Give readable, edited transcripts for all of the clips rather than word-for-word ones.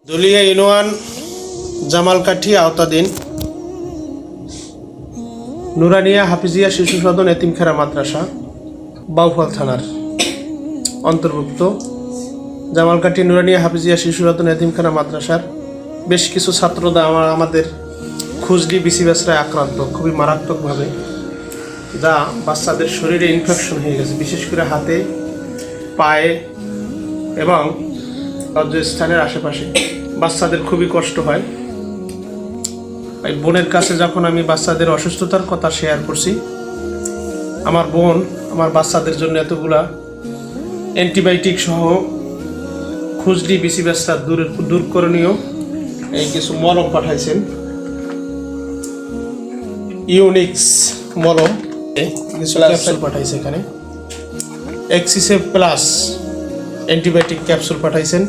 দলিয়া union জামালকাঠি আওতাধীন নুরানিয়া হাফিজিয়া শিশু সদন এতিমখানা মাদ্রাসা বাউফল থানার অন্তর্ভুক্ত জামালকাঠি নুরানিয়া হাফিজিয়া শিশু সদন এতিমখানা মাদ্রাসার বেশ কিছু ছাত্ররা আমাদের খুজলি বিসিবাসরায় আক্রান্ত খুবই মারাত্মকভাবে, যা বাচ্চাদের শরীরে ইনফেকশন হয়ে গেছে, বিশেষ করে হাতে, পায়ে এবং লজ্জাস্থানের আশেপাশে বাচ্চাদের খুবই কষ্ট হয়। এই বোনের কাছে যখন আমি বাচ্চাদের অসুস্থতার কথা শেয়ার করছি, আমার বোন আমার বাচ্চাদের জন্য এতগুলা অ্যান্টিবায়োটিক সহ খুজলি বিসিবাসরা দূর করণীয় এই কিছু মলম পাঠাইছেন। ইউনিক্স মলম কিছু ক্যাপসুল পাঠাইছে, এখানে এক্সিসেভ প্লাস অ্যান্টিবায়োটিক ক্যাপসুল পাঠাইছেন।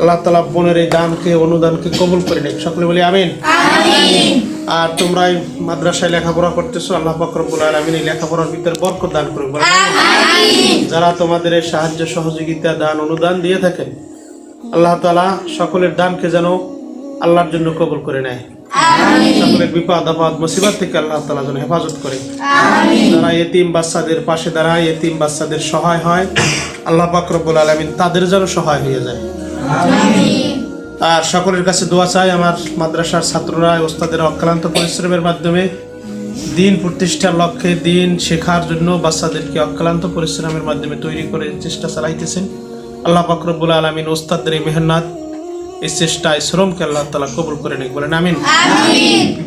আল্লাহ তাআলা বোনের এই দানকে অনুদানকে কবুল করে নিক, সকলে বলি আমিন। আর তোমরা এই মাদ্রাসায় লেখাপড়া করতেছো, আল্লাহ পাক রব্বুল আলামিন এই লেখাপড়ার ভিতরে বরকত দান করুক, বলেন আমিন। যারা তোমাদের এই সাহায্য সহযোগিতা দান অনুদান দিয়ে থাকেন, আল্লাহ তাআলা সকলের দানকে যেন আল্লাহর জন্য কবুল করে নেয়, সকলের বিপদ আপদ মুসিবত থেকে আল্লাহ তাআলা যেন হেফাজত করে। যারা এতিম বাচ্চাদের পাশে দাঁড়ায়, এতিম বাচ্চাদের সহায় হয়, আল্লাহ পাক রব্বুল আলামিন তাদের যেন সহায় হয়ে যায়। আর সকলের কাছে দোয়া চাই, আমার মাদ্রাসার ছাত্ররা ওস্তাদের অক্লান্ত পরিশ্রমের মাধ্যমে দিন প্রতিষ্ঠার লক্ষ্যে, দিন শেখার জন্য বাচ্চাদেরকে অক্লান্ত পরিশ্রমের মাধ্যমে তৈরি করে চেষ্টা চালাইতেছেন। আল্লাহ পাক রব্বুল আলামিন ওস্তাদের এই মেহনত, এই চেষ্টা, এই শ্রমকে আল্লাহ তাআলা কবুল করে নিক, বলেন আমিন।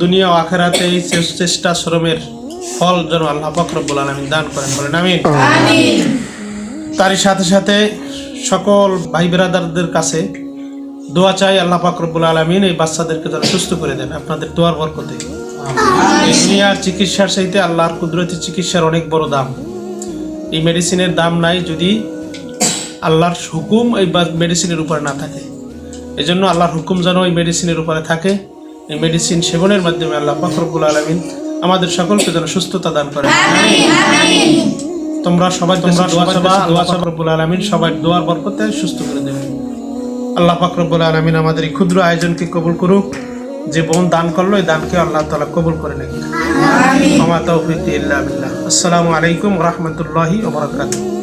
দুনিয়া ও আখিরাতে এই চেষ্টা শ্রমের ফল যেন আল্লাহ পাক রব্বুল আলামিন দান করেন, বলেন আমিন। তারই সাথে সাথে সকল ভাই ব্রাদারদের কাছে দোয়া চাই, আল্লাহ পাক রব্বুল আলামিন এই বাচ্চাদেরকে যেন সুস্থ করে দেন আপনাদের দোয়ার বরকতে। এই দুনিয়ার চিকিৎসার চাইতে আল্লাহর কুদরতি চিকিৎসার অনেক বড় দাম। এই মেডিসিনের দাম নাই যদি আল্লাহর হুকুম এই মেডিসিনের উপরে না থাকে। এই জন্য আল্লাহর হুকুম যেন এই মেডিসিনের উপরে থাকে। এই মেডিসিন সেবনের মাধ্যমে আল্লাহ পাক রব্বুল আলামিন আমাদের সকলকে যেন সুস্থতা দান করেন। তোমরা সবাই আল্লাহ পাক রব্বুল আলামিন সবার দোয়ার বরকতে সুস্থ করে দেবেন। আল্লাহ পাক রব্বুল আলামিন আমাদের এই ক্ষুদ্র আয়োজনকে কবুল করুক। যে বোন দান করলো, এই দানকে আল্লাহ তাআলা কবুল করে নেন। আমিন। ওয়া মা তাওফীকি ইল্লা বিল্লাহ। আসসালামু আলাইকুম ওয়া রাহমাতুল্লাহি ওয়া বারাকাতুহু।